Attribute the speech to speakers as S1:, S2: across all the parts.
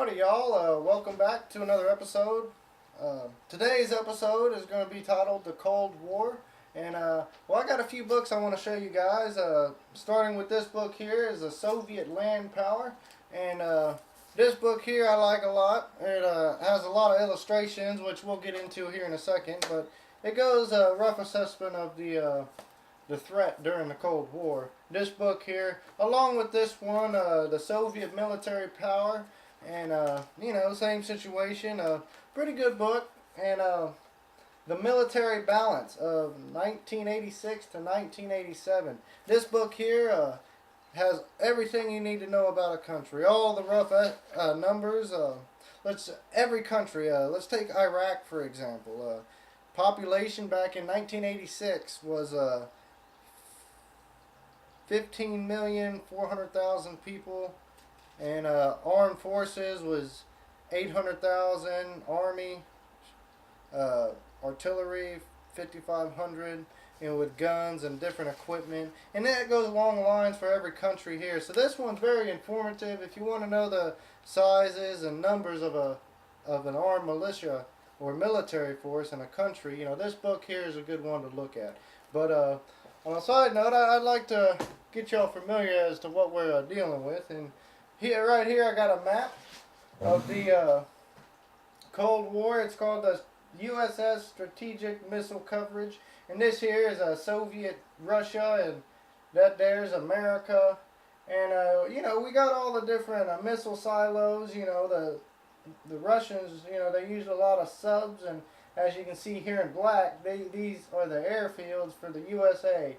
S1: Howdy, y'all. Welcome back to another episode. Today's episode is going to be titled The Cold War. And, I got a few books I want to show you guys. Starting with this book here is The Soviet Land Power. And this book here I like a lot. It has a lot of illustrations, which we'll get into here in a second. But it goes a rough assessment of the threat during the Cold War. This book here, along with this one, The Soviet Military Power, and same situation. Pretty good book, and The Military Balance of 1986 to 1987. This book here has everything you need to know about a country, all the rough numbers. Every country. Let's take Iraq for example. Population back in 1986 was 15,400,000 people, and armed forces was 800,000. Army, artillery, 5,500. With guns and different equipment, and that goes along the lines for every country here. So this one's very informative if you want to know the sizes and numbers of an armed militia or military force in a country. This book here is a good one to look at. But on a side note, I'd like to get y'all familiar as to what we're dealing with. And right here, I got a map of the Cold War. It's called the USS Strategic Missile Coverage. And this here is Soviet Russia, and that there's America. And, we got all the different missile silos. The Russians, they use a lot of subs, and as you can see here in black, these are the airfields for the USA,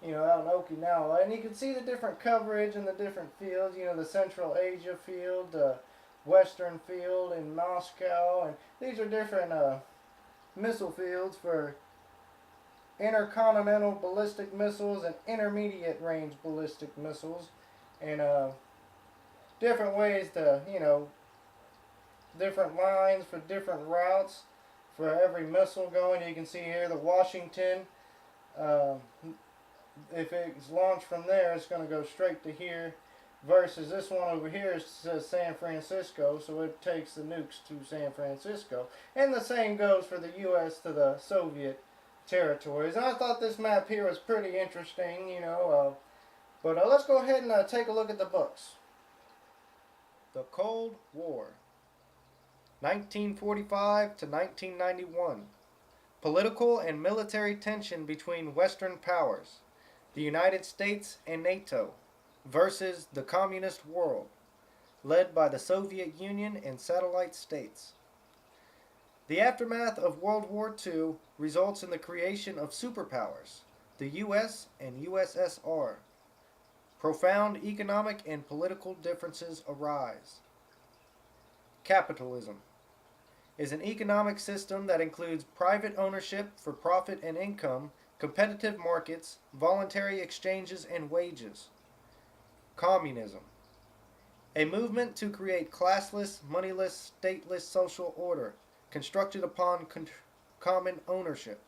S1: out in Okinawa. And you can see the different coverage in the different fields, the Central Asia field, the Western field in Moscow. And these are different missile fields for intercontinental ballistic missiles and intermediate range ballistic missiles. And different ways to, different lines for different routes for every missile going. You can see here the Washington, if it's launched from there, it's going to go straight to here, versus this one over here says San Francisco, so it takes the nukes to San Francisco. And the same goes for the U.S. to the Soviet territories. And I thought this map here was pretty interesting, but let's go ahead and take a look at the books. The Cold War, 1945 to 1991. Political and military tension between Western powers, the United States and NATO, versus the communist world, led by the Soviet Union and satellite states. The aftermath of World War II results in the creation of superpowers, the US and USSR. Profound economic and political differences arise. Capitalism is an economic system that includes private ownership for profit and income, competitive markets, voluntary exchanges, and wages. Communism, a movement to create classless, moneyless, stateless social order, constructed upon common ownership,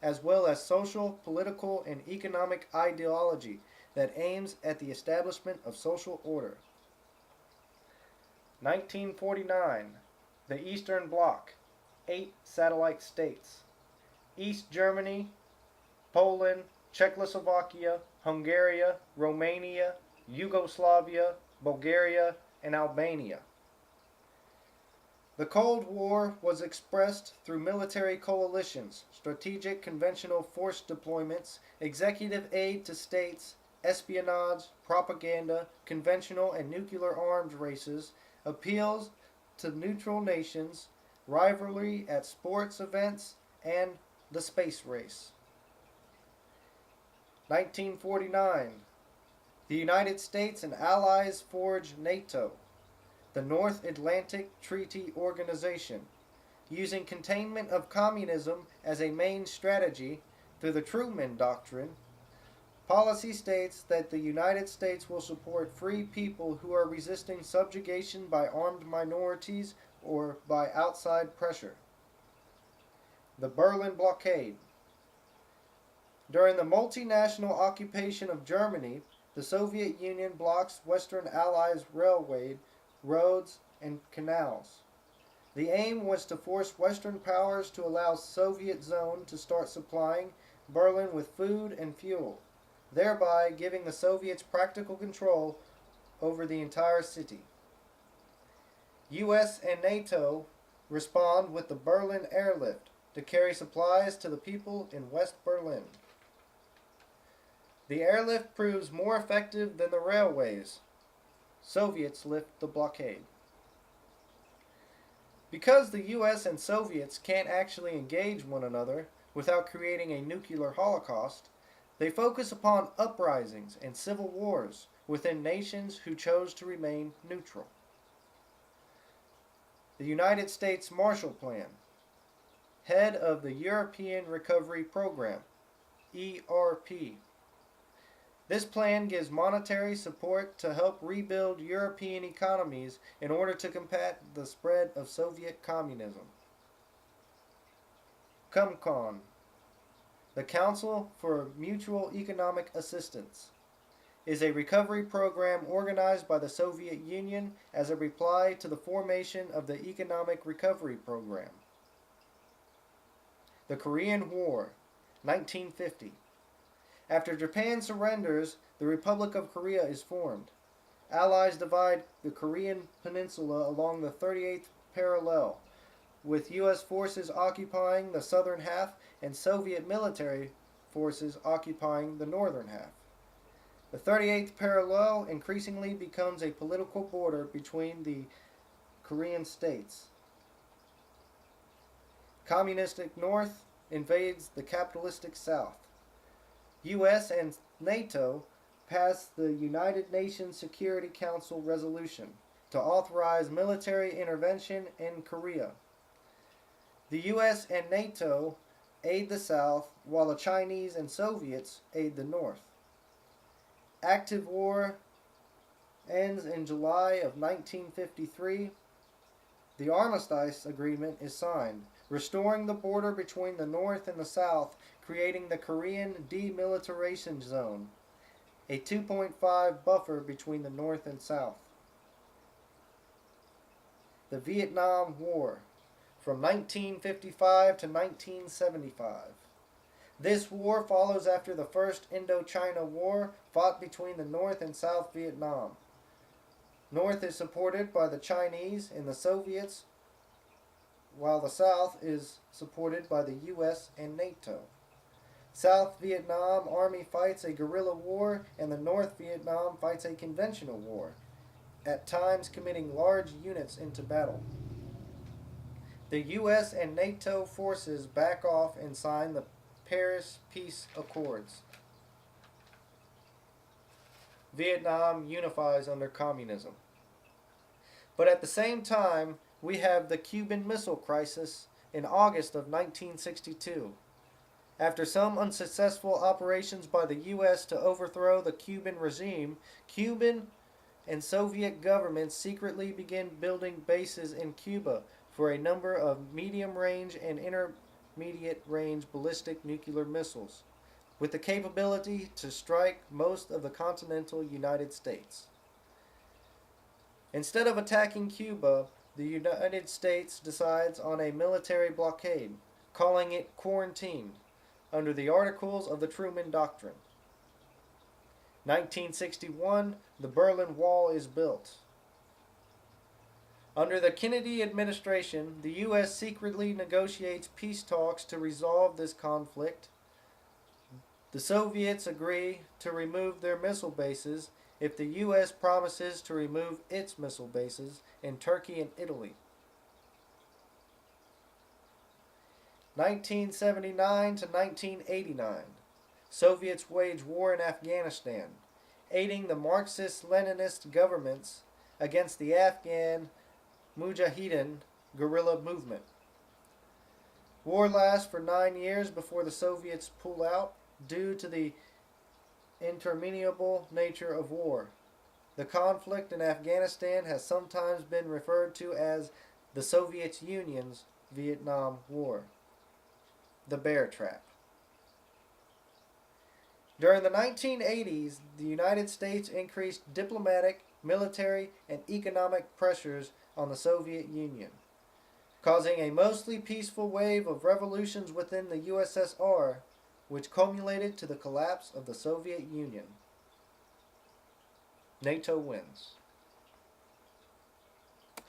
S1: as well as social, political, and economic ideology that aims at the establishment of social order. 1949. The Eastern Bloc, 8 satellite states: East Germany, Poland, Czechoslovakia, Hungary, Romania, Yugoslavia, Bulgaria, and Albania. The Cold War was expressed through military coalitions, strategic conventional force deployments, executive aid to states, espionage, propaganda, conventional and nuclear arms races, appeals to neutral nations, rivalry at sports events, and the space race. 1949. The United States and allies forged NATO, the North Atlantic Treaty Organization, using containment of communism as a main strategy through the Truman Doctrine. Policy states that the United States will support free people who are resisting subjugation by armed minorities or by outside pressure. The Berlin Blockade. During the multinational occupation of Germany, the Soviet Union blocks Western Allies' railway, roads, and canals. The aim was to force Western powers to allow Soviet zone to start supplying Berlin with food and fuel, thereby giving the Soviets practical control over the entire city. US and NATO respond with the Berlin Airlift to carry supplies to the people in West Berlin. The airlift proves more effective than the railways. Soviets lift the blockade. Because the US and Soviets can't actually engage one another without creating a nuclear holocaust, they focus upon uprisings and civil wars within nations who chose to remain neutral. The United States Marshall Plan, head of the European Recovery Program, ERP. This plan gives monetary support to help rebuild European economies in order to combat the spread of Soviet communism. COMCON, the Council for Mutual Economic Assistance, is a recovery program organized by the Soviet Union as a reply to the formation of the Economic Recovery Program. The Korean War, 1950. After Japan surrenders, the Republic of Korea is formed. Allies divide the Korean peninsula along the 38th parallel, with U.S. forces occupying the southern half and Soviet military forces occupying the northern half. The 38th parallel increasingly becomes a political border between the Korean states. Communistic North invades the capitalistic South. U.S. and NATO passed the United Nations Security Council resolution to authorize military intervention in Korea. The U.S. and NATO aid the South, while the Chinese and Soviets aid the North. Active war ends in July of 1953. The Armistice Agreement is signed, restoring the border between the North and the South, creating the Korean Demilitarization Zone, a 2.5 buffer between the North and South. The Vietnam War, from 1955 to 1975. This war follows after the First Indochina War fought between the North and South Vietnam. North is supported by the Chinese and the Soviets, while the South is supported by the U.S. and NATO. South Vietnam Army fights a guerrilla war, and the North Vietnam fights a conventional war, at times committing large units into battle. The U.S. and NATO forces back off and sign the Paris Peace Accords. Vietnam unifies under communism. But at the same time, we have the Cuban Missile Crisis in August of 1962. After some unsuccessful operations by the U.S. to overthrow the Cuban regime, Cuban and Soviet governments secretly began building bases in Cuba for a number of medium-range and intermediate-range ballistic nuclear missiles, with the capability to strike most of the continental United States. Instead of attacking Cuba, the United States decides on a military blockade, calling it quarantine, under the Articles of the Truman Doctrine. 1961, the Berlin Wall is built. Under the Kennedy administration, the U.S. secretly negotiates peace talks to resolve this conflict. The Soviets agree to remove their missile bases if the U.S. promises to remove its missile bases in Turkey and Italy. 1979 to 1989, Soviets wage war in Afghanistan, aiding the Marxist-Leninist governments against the Afghan Mujahideen guerrilla movement. War lasts for 9 years before the Soviets pull out due to the interminable nature of war. The conflict in Afghanistan has sometimes been referred to as the Soviet Union's Vietnam War. The Bear Trap. During the 1980s, the United States increased diplomatic, military, and economic pressures on the Soviet Union, causing a mostly peaceful wave of revolutions within the USSR, which culminated to the collapse of the Soviet Union. NATO wins.